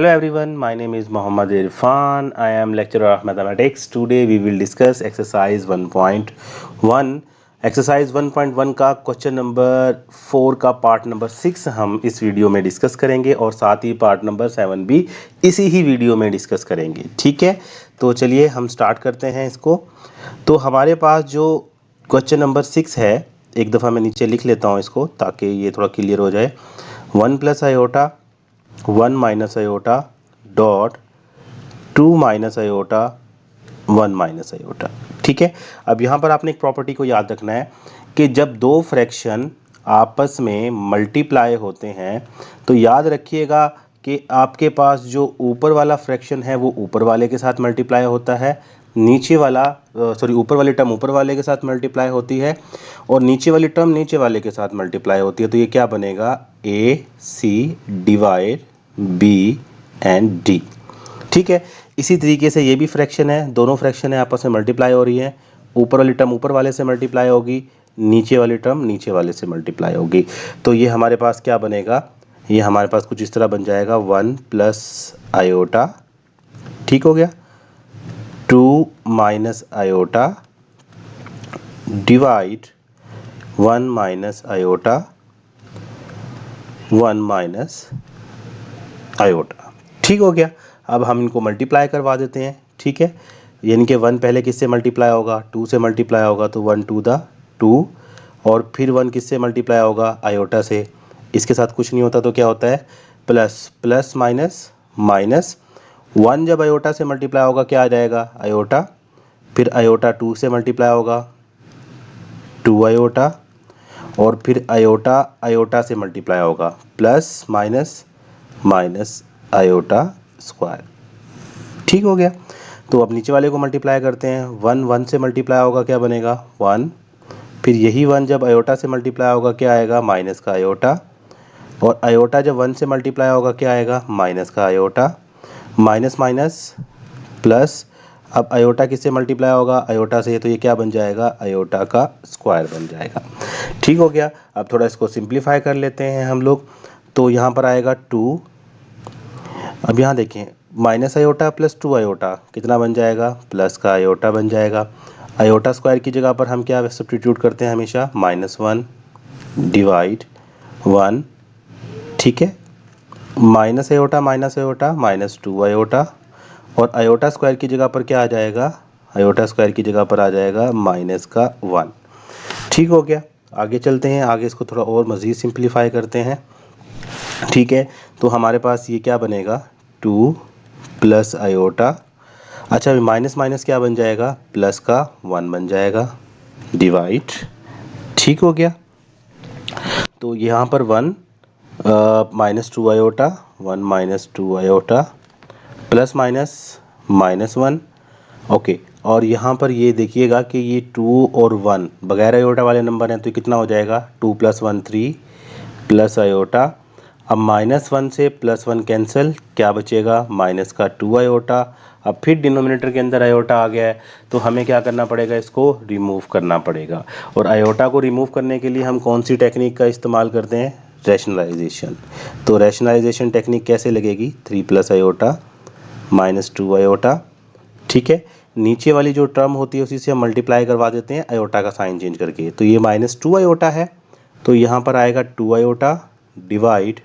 Hello everyone, my name is Mohammad Irfan. I am lecturer of mathematics. Today we will discuss exercise 1.1. Exercise 1.1 का question number 4 का part number 6 हम इस video में discuss करेंगे और साथ ही पार्ट नंबर 7 भी इसी ही वीडियो में डिस्कस करेंगे। ठीक है, तो चलिए हम स्टार्ट करते हैं इसको। तो हमारे पास जो क्वेश्चन नंबर 6 है, एक दफ़ा मैं नीचे लिख लेता हूँ इसको ताकि ये थोड़ा क्लियर हो जाए। 1 + iota 1 - iota dot 2 - iota 1 - iota. ठीक है, अब यहाँ पर आपने एक प्रॉपर्टी को याद रखना है कि जब दो फ्रैक्शन आपस में मल्टीप्लाई होते हैं तो याद रखिएगा कि आपके पास जो ऊपर वाला फ्रैक्शन है वो ऊपर वाले के साथ मल्टीप्लाई होता है, नीचे वाला ऊपर वाली टर्म ऊपर वाले के साथ मल्टीप्लाई होती है और नीचे वाली टर्म नीचे वाले के साथ मल्टीप्लाई होती है। तो ये क्या बनेगा, ए सी डिवाइड बी एंड डी। ठीक है, इसी तरीके से ये भी फ्रैक्शन है, दोनों फ्रैक्शन है आपस में मल्टीप्लाई हो रही है, ऊपर वाली टर्म ऊपर वाले से मल्टीप्लाई होगी, नीचे वाली टर्म नीचे वाले से मल्टीप्लाई होगी। तो ये हमारे पास क्या बनेगा, ये हमारे पास कुछ इस तरह बन जाएगा 1 + आयोटा, ठीक हो गया, 2 - आयोटा डिवाइड 1 - आयोटा 1 - आयोटा। ठीक हो गया। अब हम इनको मल्टीप्लाई करवा देते हैं। ठीक है, यानी कि 1 पहले किससे मल्टीप्लाई होगा, 2 से मल्टीप्लाई होगा, तो 1 × 2 = 2 और फिर 1 किससे मल्टीप्लाई होगा, आयोटा से। इसके साथ कुछ नहीं होता तो क्या होता है, प्लस प्लस माइनस माइनस। 1 जब आयोटा से मल्टीप्लाई होगा क्या आ जाएगा, आयोटा, फिर आयोटा 2 से मल्टीप्लाई होगा 2 आयोटा और फिर आयोटा आयोटा से मल्टीप्लाई होगा plus minus minus iota square. ठीक हो गया। तो अब नीचे वाले को मल्टीप्लाई करते हैं, 1 1 से मल्टीप्लाई होगा क्या बनेगा 1, फिर यही 1 जब आयोटा से मल्टीप्लाई होगा क्या आएगा, माइनस का आयोटा, और आयोटा जब 1 से मल्टीप्लाई होगा क्या आएगा, माइनस का आयोटा, माइनस माइनस प्लस। अब आयोटा किससे मल्टीप्लाई होगा, आयोटा से, तो ये क्या बन जाएगा, आयोटा का स्क्वायर बन जाएगा। ठीक हो गया। अब थोड़ा इसको सिंप्लीफाई कर लेते हैं हम लोग। तो यहाँ पर आएगा 2, अब यहाँ देखें माइनस आयोटा प्लस 2 आयोटा कितना बन जाएगा, प्लस का आयोटा बन जाएगा। आयोटा स्क्वायर की जगह पर हम क्या सब्स्टिट्यूट करते हैं हमेशा, -1 डिवाइड 1। ठीक है, माइनस आयोटा -2 आयोटा और आयोटा स्क्वायर की जगह पर क्या आ जाएगा, आयोटा स्क्वायर की जगह पर आ जाएगा -1। ठीक हो गया। आगे चलते हैं, आगे इसको थोड़ा और मज़ीद सिंप्लीफाई करते हैं। ठीक है, तो हमारे पास ये क्या बनेगा, 2 + आयोटा, अच्छा माइनस माइनस क्या बन जाएगा, प्लस का 1 बन जाएगा डिवाइड। ठीक हो गया। तो यहाँ पर 1 -2 iota 1 - 2 iota plus minus -1। Okay, और यहाँ पर ये देखिएगा कि ये 2 और 1 बगैर आयोटा वाले नंबर हैं तो कितना हो जाएगा, 2 + 1 3 प्लस आयोटा। अब -1 से +1 कैंसिल, क्या बचेगा, माइनस का 2 आयोटा। अब फिर डिनोमिनेटर के अंदर आयोटा आ गया है तो हमें क्या करना पड़ेगा, इसको रिमूव करना पड़ेगा। और आयोटा को रिमूव करने के लिए हम कौन सी टेक्निक का इस्तेमाल करते हैं, रैशनलाइजेशन। तो रैशनलाइजेशन टेक्निक कैसे लगेगी, 3 + आयोटा -2 आयोटा। ठीक है, नीचे वाली जो टर्म होती है उसी से हम मल्टीप्लाई करवा देते हैं आयोटा का साइन चेंज करके। तो ये -2 आयोटा है तो यहाँ पर आएगा 2 आयोटा डिवाइड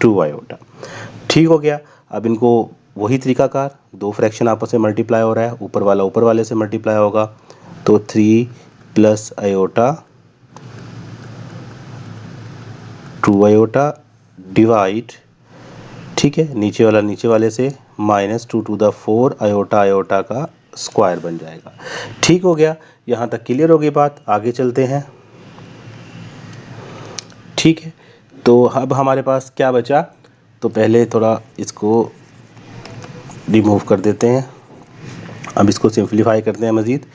2 आयोटा। ठीक हो गया। अब इनको वही तरीकाकार, दो फ्रैक्शन आपस में मल्टीप्लाई हो रहा है, ऊपर वाला ऊपर वाले से मल्टीप्लाई होगा तो 3 + आयोटा 2 आयोटा डिवाइड, ठीक है, नीचे वाला नीचे वाले से -2 ^ 4 आयोटा आयोटा का स्क्वायर बन जाएगा। ठीक हो गया, यहाँ तक क्लियर हो गई बात। आगे चलते हैं। ठीक है, तो अब हमारे पास क्या बचा, तो पहले थोड़ा इसको रिमूव कर देते हैं, अब इसको सिंप्लीफाई करते हैं मज़ीद।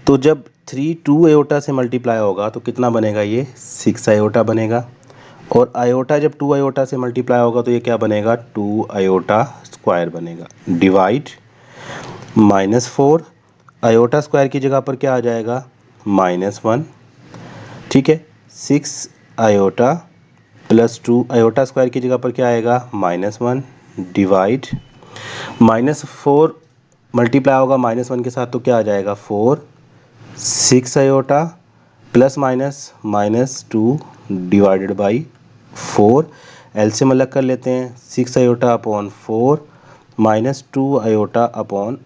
तो जब 3 2 आयोटा से मल्टीप्लाई होगा तो कितना बनेगा, ये 6 आयोटा बनेगा, और आयोटा जब 2 आयोटा से मल्टीप्लाई होगा तो ये क्या बनेगा, 2 आयोटा स्क्वायर बनेगा डिवाइड -4 आयोटा स्क्वायर की जगह पर क्या आ जाएगा, -1। ठीक है, 6 आयोटा प्लस 2 आयोटा स्क्वायर की जगह पर क्या आएगा, -1 डिवाइड -4 मल्टीप्लाई होगा -1 के साथ तो क्या आ जाएगा 4, 6 iota plus minus -2 divided by 4। LCM अलग कर लेते हैं, 6 आयोटा अपॉन 4 -2 आयोटा अपॉन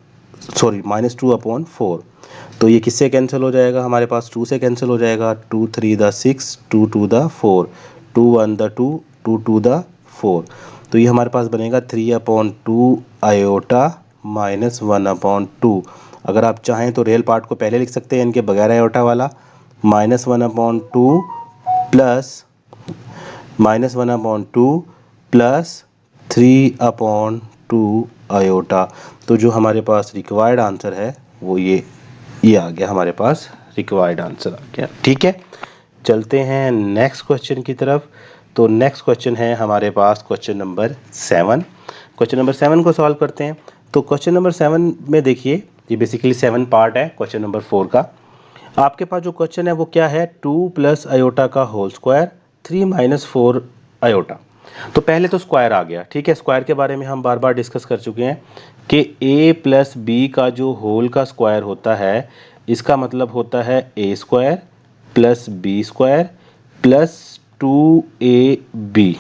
-2/4। तो ये किससे कैंसिल हो जाएगा, हमारे पास 2 से कैंसिल हो जाएगा। 2 3 द 6, 2 2 द 4, 2 1 द 2, 2 2 द 4। तो ये हमारे पास बनेगा 3/2 आयोटा -1/2। अगर आप चाहें तो रियल पार्ट को पहले लिख सकते हैं इनके बगैर आयोटा वाला, -1/2 प्लस -1/2 प्लस 3/2 आयोटा। तो जो हमारे पास रिक्वायर्ड आंसर है वो ये आ गया, हमारे पास रिक्वायर्ड आंसर आ गया। ठीक है, चलते हैं नेक्स्ट क्वेश्चन की तरफ। तो नेक्स्ट क्वेश्चन है हमारे पास क्वेश्चन नंबर 7। क्वेश्चन नंबर 7 को सॉल्व करते हैं। तो क्वेश्चन नंबर 7 में देखिए, ये बेसिकली 7 पार्ट है क्वेश्चन नंबर 4 का। आपके पास जो क्वेश्चन है वो क्या है, 2 प्लस आयोटा का होल स्क्वायर 3 - 4 आयोटा। तो पहले तो स्क्वायर आ गया। ठीक है, स्क्वायर के बारे में हम बार बार डिस्कस कर चुके हैं कि a प्लस बी का जो होल का स्क्वायर होता है, इसका मतलब होता है a square plus B square plus 2ab।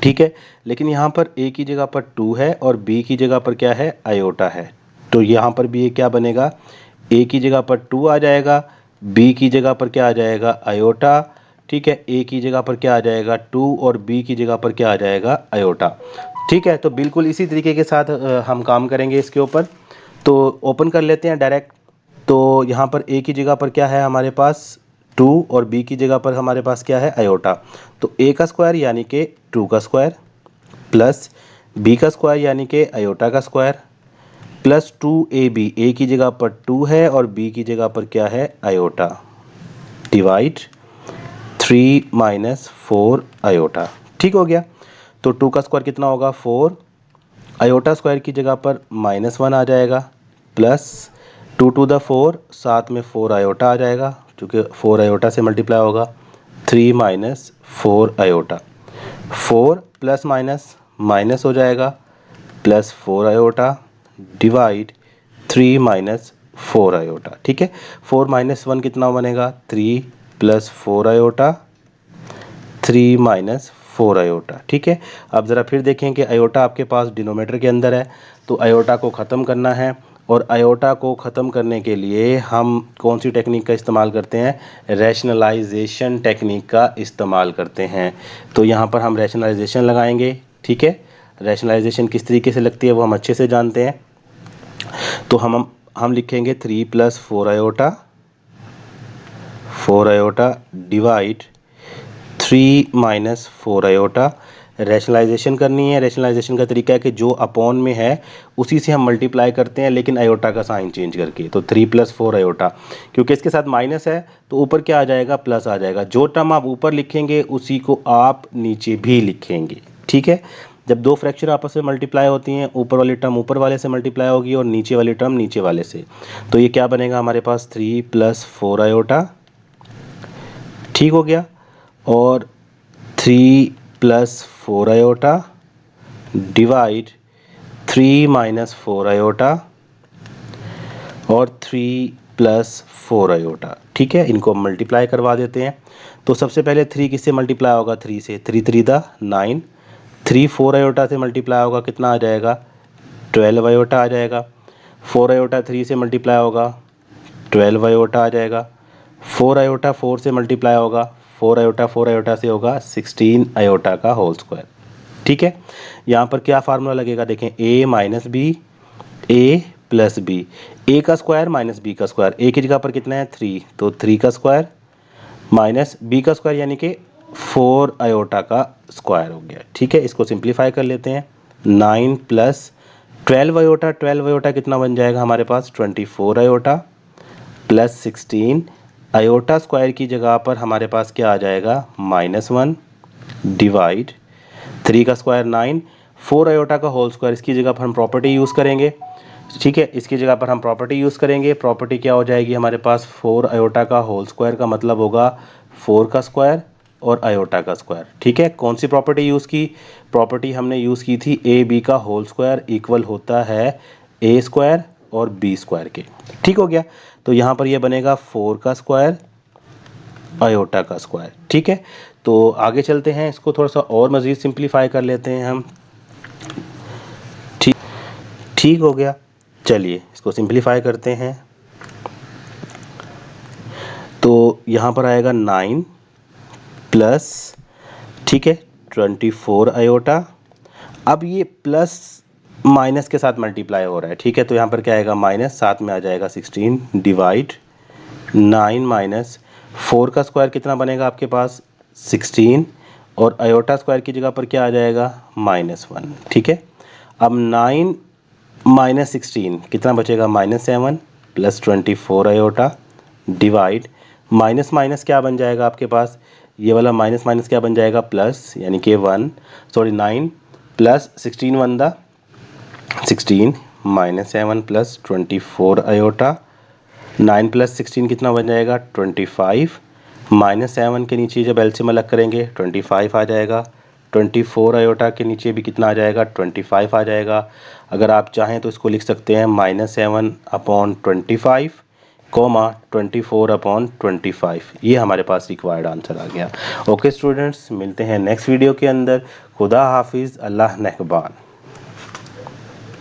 ठीक है, लेकिन यहाँ पर a की जगह पर 2 है और b की जगह पर क्या है, आयोटा है। तो यहाँ पर भी ये क्या बनेगा, a की जगह पर 2 आ जाएगा, b की जगह पर क्या आ जाएगा, आयोटा। ठीक है, a की जगह पर क्या आ जाएगा 2 और b की जगह पर क्या आ जाएगा, आयोटा। ठीक है, तो बिल्कुल इसी तरीके के साथ हम काम करेंगे इसके ऊपर। तो ओपन कर लेते हैं डायरेक्ट। तो यहाँ पर a की जगह पर क्या है हमारे पास 2 और b की जगह पर हमारे पास क्या है, आयोटा। तो a का स्क्वायर यानी कि 2 का स्क्वायर प्लस b का स्क्वायर यानी कि आयोटा का स्क्वायर प्लस 2ab, a की जगह पर 2 है और b की जगह पर क्या है, आयोटा, डिवाइड 3 - 4 आयोटा। ठीक हो गया। तो 2 का स्क्वायर कितना होगा 4, आयोटा स्क्वायर की जगह पर -1 आ जाएगा प्लस 2 टू द 4, साथ में 4 आयोटा आ जाएगा क्योंकि 4 आयोटा से मल्टीप्लाई होगा, 3 - 4 आयोटा। 4 प्लस माइनस माइनस हो जाएगा प्लस 4 आयोटा डिवाइड 3 - 4 आयोटा। ठीक है, 4 - 1 कितना बनेगा, 3 प्लस 4 आयोटा, 3 - 4 आयोटा। ठीक है, अब ज़रा फिर देखें कि आयोटा आपके पास डिनोमीटर के अंदर है, तो आयोटा को ख़त्म करना है। और आयोटा को ख़त्म करने के लिए हम कौन सी टेक्निक का इस्तेमाल करते हैं, रैशनलाइजेशन टेक्निक का इस्तेमाल करते हैं। तो यहाँ पर हम रैशनलाइजेशन लगाएंगे। ठीक है, रैशनलाइजेशन किस तरीके से लगती है वो हम अच्छे से जानते हैं। तो हम लिखेंगे 3 + 4 iota, 4 iota divide 3 - 4 iota. Rationalisation करनी है। रैशनलाइजेशन का तरीका है कि जो अपॉन में है उसी से हम मल्टीप्लाई करते हैं, लेकिन आयोटा का साइन चेंज करके। तो 3 + 4 आयोटा, क्योंकि इसके साथ माइनस है तो ऊपर क्या आ जाएगा, प्लस आ जाएगा। जो टर्म आप ऊपर लिखेंगे उसी को आप नीचे भी लिखेंगे। ठीक है, जब दो फ्रैक्चर आपस में मल्टीप्लाई होती हैं, ऊपर वाली टर्म ऊपर वाले से मल्टीप्लाई होगी और नीचे वाली टर्म नीचे वाले से। तो ये क्या बनेगा हमारे पास, 3 + 4 आयोटा। ठीक हो गया, और 3 + 4 आयोटा डिवाइड 3 - 4 आयोटा और 3 + 4 आयोटा। ठीक है, इनको मल्टीप्लाई करवा देते हैं। तो सबसे पहले 3 किससे मल्टीप्लाई होगा, 3 से, 3 3 द 9, 3 4 आयोटा से मल्टीप्लाई होगा, कितना आ जाएगा, 12 आयोटा आ जाएगा। 4 आयोटा 3 से मल्टीप्लाई होगा, 12 आयोटा आ जाएगा। 4 आयोटा 4 से मल्टीप्लाई होगा, 4 आयोटा से होगा 16 आयोटा का होल स्क्वायर। ठीक है, यहाँ पर क्या फार्मूला लगेगा, देखें, a - b, a + b, a का स्क्वायर माइनस b का स्क्वायर। a की जगह पर कितना है, 3, तो 3 का स्क्वायर माइनस b का स्क्वायर यानी कि 4 आयोटा का स्क्वायर हो गया। ठीक है, इसको सिंप्लीफाई कर लेते हैं। 9 + 12 आयोटा, 12 आयोटा कितना बन जाएगा हमारे पास, 24 आयोटा प्लस 16 आयोटा स्क्वायर की जगह पर हमारे पास क्या आ जाएगा, -1 डिवाइड 3 का स्क्वायर 9, 4 आयोटा का होल स्क्वायर, इसकी जगह पर हम प्रॉपर्टी यूज़ करेंगे। ठीक है, इसकी जगह पर हम प्रॉपर्टी यूज़ करेंगे। प्रॉपर्टी क्या हो जाएगी हमारे पास, 4 आयोटा का होल स्क्वायर का मतलब होगा 4 का स्क्वायर और आयोटा का स्क्वायर। ठीक है, कौन सी प्रॉपर्टी यूज़ की? प्रॉपर्टी हमने यूज़ की थी ए बी का होल स्क्वायर इक्वल होता है ए स्क्वायर और बी स्क्वायर के। ठीक हो गया, तो यहाँ पर ये बनेगा 4 का स्क्वायर आयोटा का स्क्वायर। ठीक है, तो आगे चलते हैं, इसको थोड़ा सा और मज़ीद सिंप्लीफाई कर लेते हैं हम। ठीक ठीक हो गया, चलिए इसको सिंप्लीफाई करते हैं। तो यहाँ पर आएगा 9 प्लस, ठीक है, 24 आयोटा। अब ये प्लस माइनस के साथ मल्टीप्लाई हो रहा है। ठीक है, तो यहाँ पर क्या आएगा माइनस, साथ में आ जाएगा 16 डिवाइड 9 माइनस 4 का स्क्वायर कितना बनेगा आपके पास 16 और आयोटा स्क्वायर की जगह पर क्या आ जाएगा -1। ठीक है, अब 9 माइनस 16 कितना बचेगा -7 plus 24 iota divide minus minus क्या बन जाएगा आपके पास, ये वाला माइनस माइनस क्या बन जाएगा प्लस, यानी कि 9 प्लस 16 वन दा 16 -7 प्लस 24 आयोटा 9 प्लस 16 कितना बन जाएगा 25 -7 के नीचे जब एलसीएम अलग करेंगे 25 आ जाएगा। 24 आयोटा के नीचे भी कितना आ जाएगा 25 आ जाएगा। अगर आप चाहें तो इसको लिख सकते हैं -7/25 कोमा 24/25। ये हमारे पास रिक्वायर्ड आंसर आ गया। ओके स्टूडेंट्स, मिलते हैं नेक्स्ट वीडियो के अंदर। खुदा हाफिज़, अल्लाह नेगहबान।